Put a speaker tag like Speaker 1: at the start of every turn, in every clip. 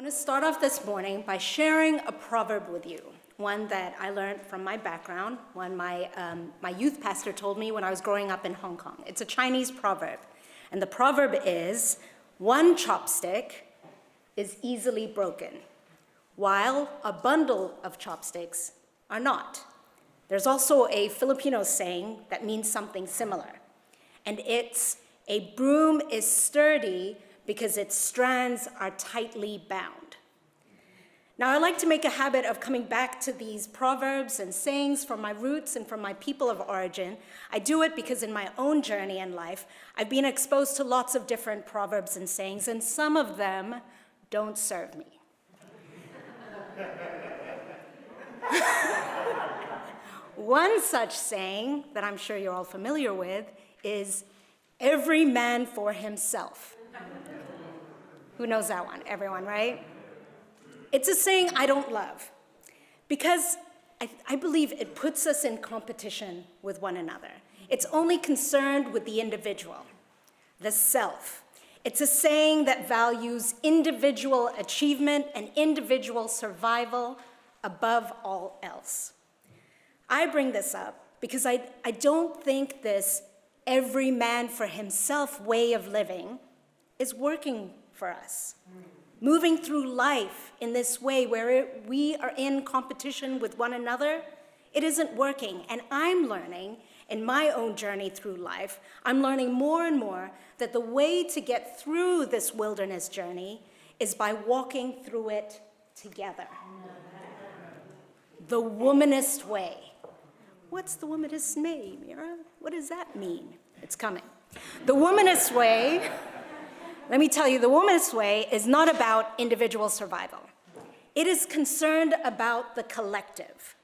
Speaker 1: to start off this morning by sharing a proverb with you, one that I learned from my background, one my youth pastor told me when I was growing up in Hong Kong. It's a Chinese proverb, and the proverb is, one chopstick is easily broken, while a bundle of chopsticks are not. There's also a Filipino saying that means something similar, and it's, a broom is sturdy because its strands are tightly bound. Now, I like to make a habit of coming back to these proverbs and sayings from my roots and from my people of origin. I do it because in my own journey in life, I've been exposed to lots of different proverbs and sayings, and some of them don't serve me. One such saying that I'm sure you're all familiar with is, every man for himself. Who knows that one? Everyone, right? It's a saying I don't love because I believe it puts us in competition with one another. It's only concerned with the individual, the self. It's a saying that values individual achievement and individual survival above all else. I bring this up because I don't think this every man for himself way of living is working for us. Moving through life in this way where we are in competition with one another, it isn't working. And I'm learning in my own journey through life, I'm learning more and more that the way to get through this wilderness journey is by walking through it together. The womanist way. What's the womanist way, Mira? What does that mean? It's coming. The womanist way, let me tell you, the womanist way is not about individual survival. It is concerned about the collective.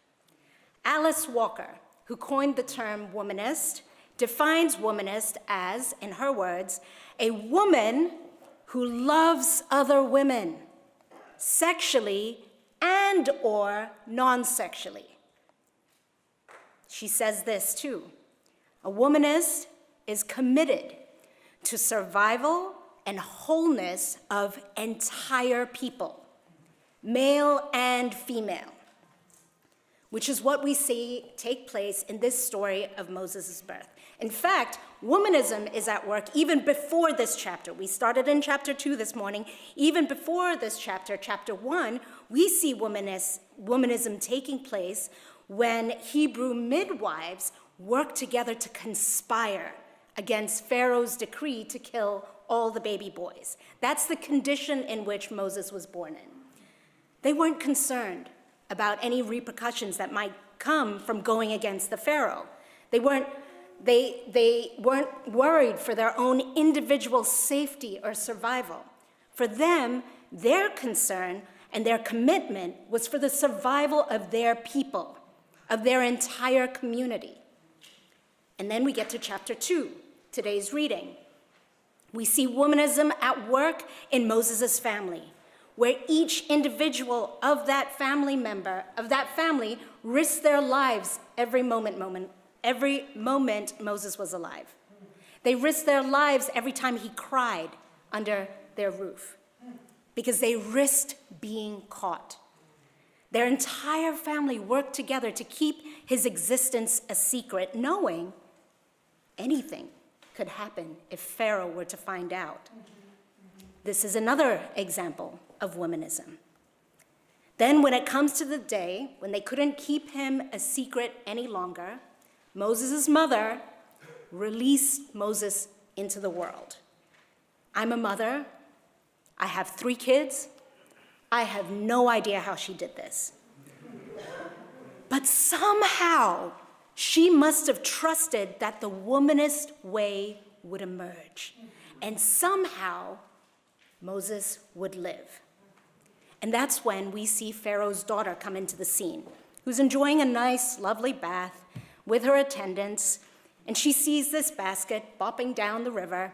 Speaker 1: Alice Walker, who coined the term womanist, defines womanist as, in her words, a woman who loves other women, sexually and or non-sexually. She says this too, a womanist is committed to survival and wholeness of entire people, male and female, which is what we see take place in this story of Moses' birth. In fact, womanism is at work even before this chapter. We started in chapter 2 this morning. Even before this chapter, chapter 1, we see womanism taking place when Hebrew midwives worked together to conspire against Pharaoh's decree to kill all the baby boys. That's the condition in which Moses was born in. They weren't concerned about any repercussions that might come from going against the Pharaoh. They weren't worried for their own individual safety or survival. For them, their concern and their commitment was for the survival of their people, of their entire community. And then we get to chapter 2, today's reading. We see womanism at work in Moses' family, where each individual of that family member, of that family, risked their lives every moment Moses was alive. They risked their lives every time he cried under their roof, because they risked being caught. Their entire family worked together to keep his existence a secret, knowing anything could happen if Pharaoh were to find out. This is another example of womanism. Then when it comes to the day when they couldn't keep him a secret any longer, Moses' mother released Moses into the world. I'm a mother. I have 3 kids. I have no idea how she did this. But somehow, she must have trusted that the womanist way would emerge. And somehow, Moses would live. And that's when we see Pharaoh's daughter come into the scene, who's enjoying a nice, lovely bath with her attendants. And she sees this basket bopping down the river,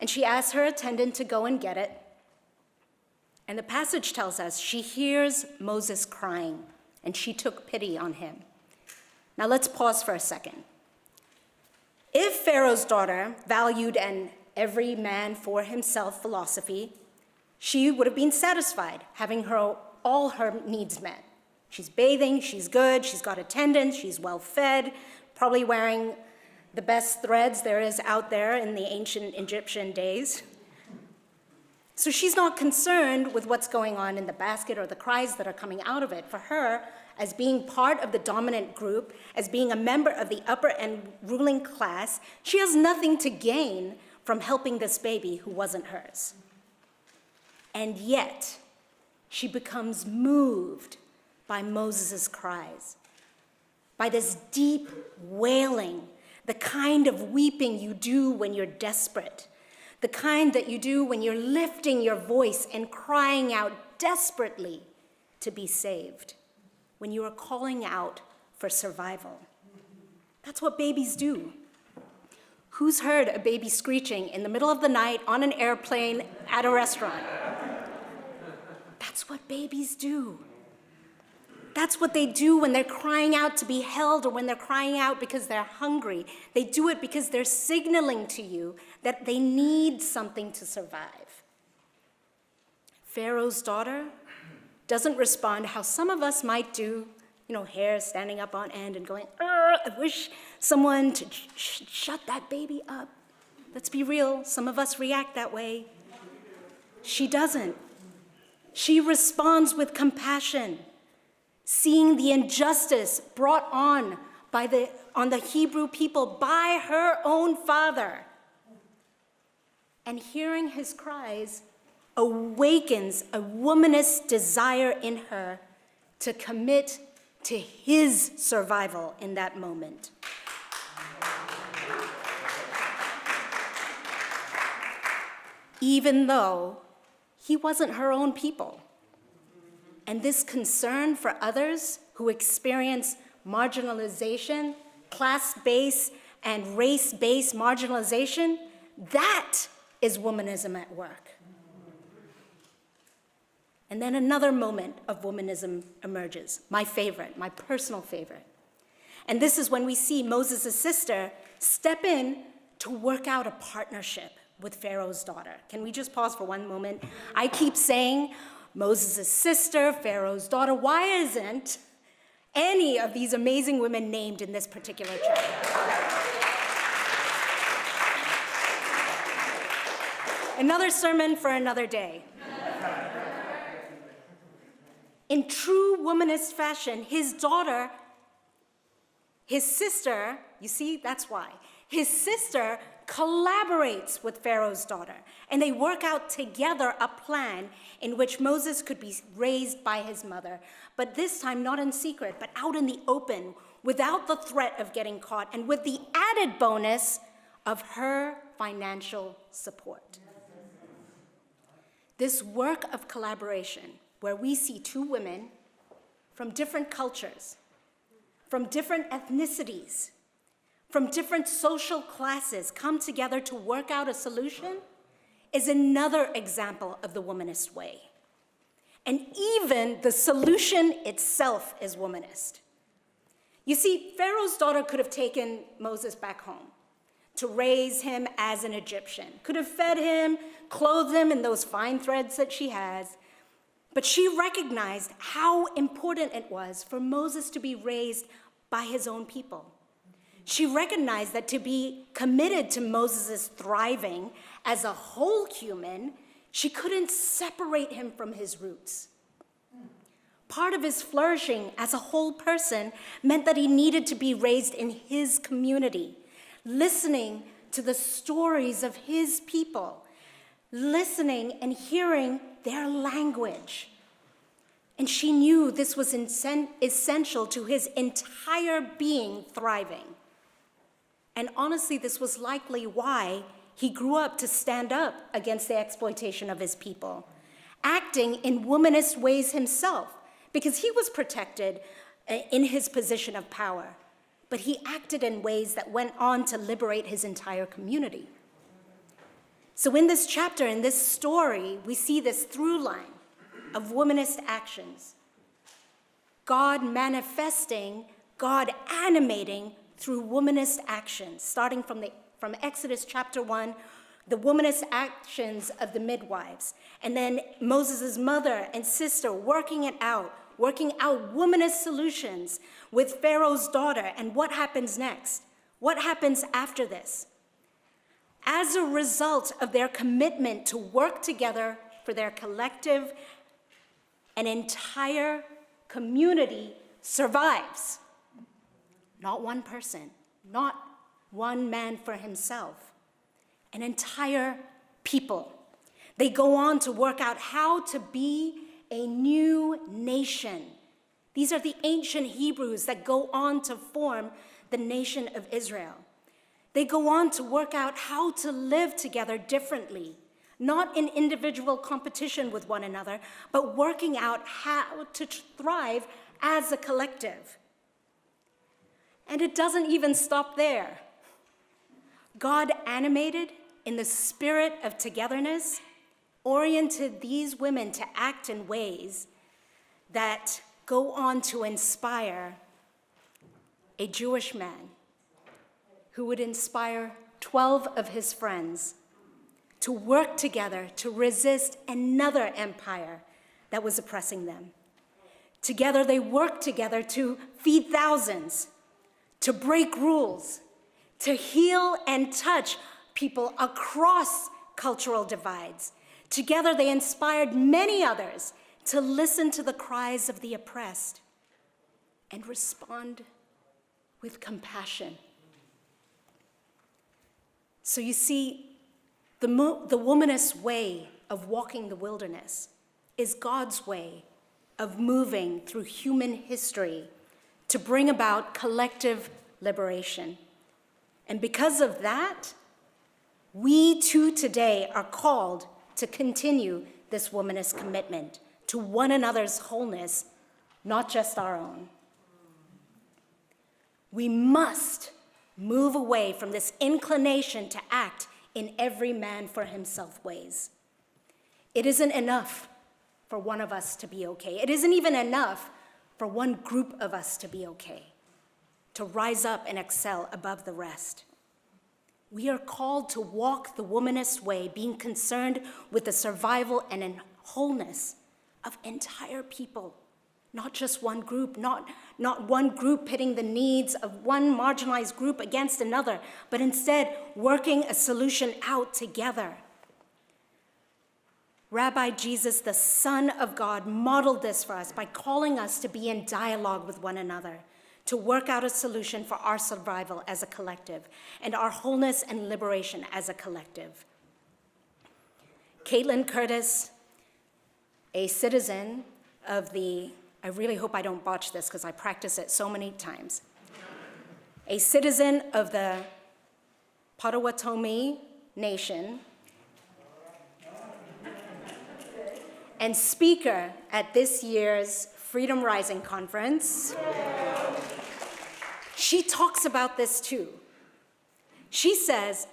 Speaker 1: and she asks her attendant to go and get it. And the passage tells us she hears Moses crying, and she took pity on him. Now let's pause for a second. If Pharaoh's daughter valued an every man for himself philosophy, she would have been satisfied having all her needs met. She's bathing, she's good, she's got attendance, she's well fed, probably wearing the best threads there is out there in the ancient Egyptian days. So she's not concerned with what's going on in the basket or the cries that are coming out of it. For her, as being part of the dominant group, as being a member of the upper and ruling class, she has nothing to gain from helping this baby who wasn't hers. And yet, she becomes moved by Moses' cries, by this deep wailing, the kind of weeping you do when you're desperate, the kind that you do when you're lifting your voice and crying out desperately to be saved, when you are calling out for survival. That's what babies do. Who's heard a baby screeching in the middle of the night on an airplane at a restaurant? That's what babies do. That's what they do when they're crying out to be held or when they're crying out because they're hungry. They do it because they're signaling to you that they need something to survive. Pharaoh's daughter doesn't respond how some of us might do, hair standing up on end and going, I wish someone to shut that baby up. Let's be real, some of us react that way. She doesn't. She responds with compassion, seeing the injustice brought on the Hebrew people by her own father. And hearing his cries awakens a womanist desire in her to commit to his survival in that moment. Even though he wasn't her own people. And this concern for others who experience marginalization, class-based and race-based marginalization, that is womanism at work. And then another moment of womanism emerges, my favorite, my personal favorite. And this is when we see Moses' sister step in to work out a partnership with Pharaoh's daughter. Can we just pause for one moment? I keep saying Moses' sister, Pharaoh's daughter. Why isn't any of these amazing women named in this particular chapter? Another sermon for another day. In true womanist fashion, his daughter, his sister, you see, that's why. His sister collaborates with Pharaoh's daughter, and they work out together a plan in which Moses could be raised by his mother, but this time not in secret, but out in the open, without the threat of getting caught, and with the added bonus of her financial support. This work of collaboration, where we see two women from different cultures, from different ethnicities, from different social classes come together to work out a solution, is another example of the womanist way. And even the solution itself is womanist. You see, Pharaoh's daughter could have taken Moses back home to raise him as an Egyptian, could have fed him, clothed him in those fine threads that she has, but she recognized how important it was for Moses to be raised by his own people. She recognized that to be committed to Moses' thriving as a whole human, she couldn't separate him from his roots. Part of his flourishing as a whole person meant that he needed to be raised in his community, listening to the stories of his people, listening and hearing their language. And she knew this was essential to his entire being thriving. And honestly, this was likely why he grew up to stand up against the exploitation of his people, acting in womanist ways himself, because he was protected in his position of power, but he acted in ways that went on to liberate his entire community. So in this chapter, in this story, we see this through line of womanist actions. God manifesting, God animating through womanist actions, starting from Exodus chapter 1 the womanist actions of the midwives, and then Moses' mother and sister working out womanist solutions with Pharaoh's daughter. And what happens next? What happens after this? As a result of their commitment to work together for their collective, an entire community survives. Not one person, not one man for himself, an entire people. They go on to work out how to be a new nation. These are the ancient Hebrews that go on to form the nation of Israel. They go on to work out how to live together differently, not in individual competition with one another, but working out how to thrive as a collective. And it doesn't even stop there. God, animated in the spirit of togetherness, oriented these women to act in ways that go on to inspire a Jewish man who would inspire 12 of his friends to work together to resist another empire that was oppressing them. Together, they worked together to feed thousands, to break rules, to heal and touch people across cultural divides. Together, they inspired many others to listen to the cries of the oppressed and respond with compassion. So you see, the womanist way of walking the wilderness is God's way of moving through human history to bring about collective liberation. And because of that, we too today are called to continue this womanist commitment to one another's wholeness, not just our own. We must move away from this inclination to act in every man for himself ways. It isn't enough for one of us to be okay. It isn't even enough for one group of us to be okay, to rise up and excel above the rest. We are called to walk the womanist way, being concerned with the survival and wholeness of entire people, not just one group, not one group pitting the needs of one marginalized group against another, but instead working a solution out together. Rabbi Jesus, the Son of God, modeled this for us by calling us to be in dialogue with one another, to work out a solution for our survival as a collective and our wholeness and liberation as a collective. Caitlin Curtis, a citizen of the, I really hope I don't botch this because I practice it so many times, a citizen of the Potawatomi Nation and speaker at this year's Freedom Rising Conference. She talks about this too. She says,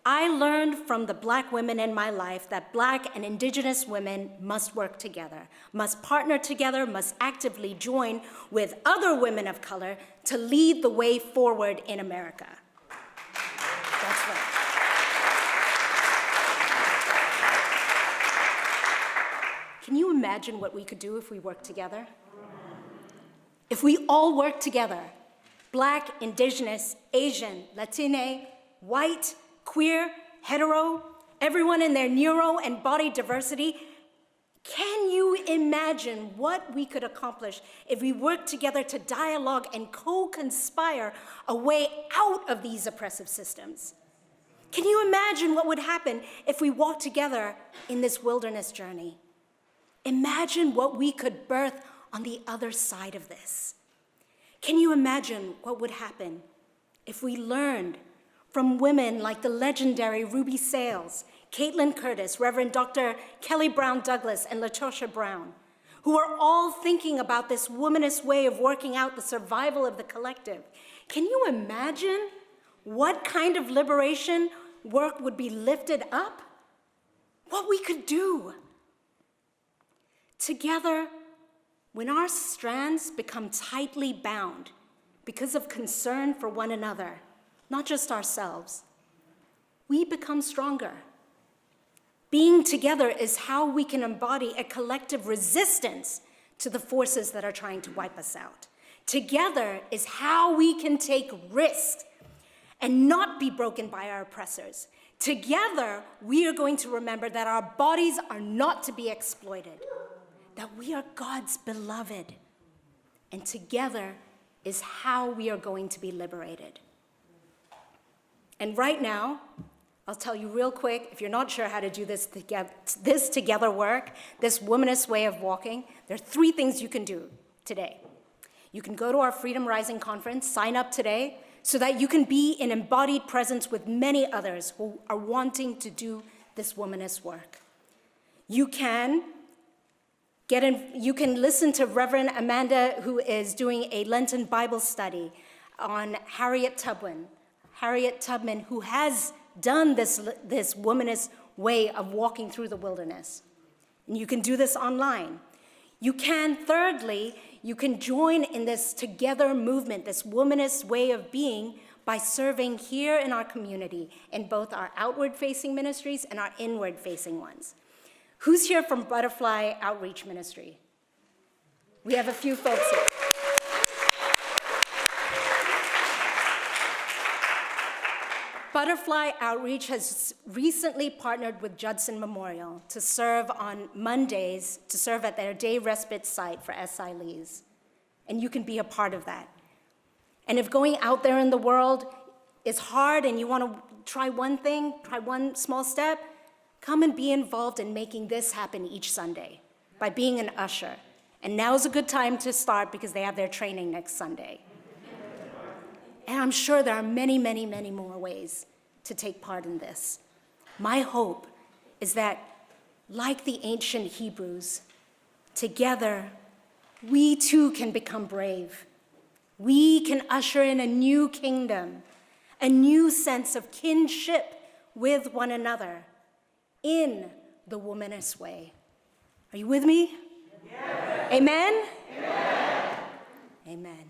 Speaker 1: I learned from the Black women in my life that Black and Indigenous women must work together, must partner together, must actively join with other women of color to lead the way forward in America. That's right. Can you imagine what we could do if we worked together? If we all worked together, Black, Indigenous, Asian, Latine, white, queer, hetero, everyone in their neuro and body diversity, can you imagine what we could accomplish if we worked together to dialogue and co-conspire a way out of these oppressive systems? Can you imagine what would happen if we walked together in this wilderness journey? Imagine what we could birth on the other side of this. Can you imagine what would happen if we learned from women like the legendary Ruby Sales, Caitlin Curtis, Reverend Dr. Kelly Brown Douglas, and LaTosha Brown, who are all thinking about this womanist way of working out the survival of the collective? Can you imagine what kind of liberation work would be lifted up? What we could do? Together, when our strands become tightly bound because of concern for one another, not just ourselves, we become stronger. Being together is how we can embody a collective resistance to the forces that are trying to wipe us out. Together is how we can take risks and not be broken by our oppressors. Together, we are going to remember that our bodies are not to be exploited, that we are God's beloved. And together is how we are going to be liberated. And right now, I'll tell you real quick, if you're not sure how to do this together work, this womanist way of walking, there are 3 things you can do today. You can go to our Freedom Rising conference, sign up today, so that you can be in embodied presence with many others who are wanting to do this womanist work. You can listen to Reverend Amanda, who is doing a Lenten Bible study on Harriet Tubman, who has done this womanist way of walking through the wilderness. And you can do this online. Thirdly, you can join in this together movement, this womanist way of being, by serving here in our community, in both our outward-facing ministries and our inward-facing ones. Who's here from Butterfly Outreach Ministry? We have a few folks here. Butterfly Outreach has recently partnered with Judson Memorial to serve on Mondays, to serve at their day respite site for asylees. And you can be a part of that. And if going out there in the world is hard and you want to try one thing, try one small step, come and be involved in making this happen each Sunday by being an usher. And now's a good time to start because they have their training next Sunday. And I'm sure there are many, many, many more ways to take part in this. My hope is that, like the ancient Hebrews, together, we too can become brave. We can usher in a new kingdom, a new sense of kinship with one another in the womanist way. Are you with me? Yes. Amen? Amen. Amen.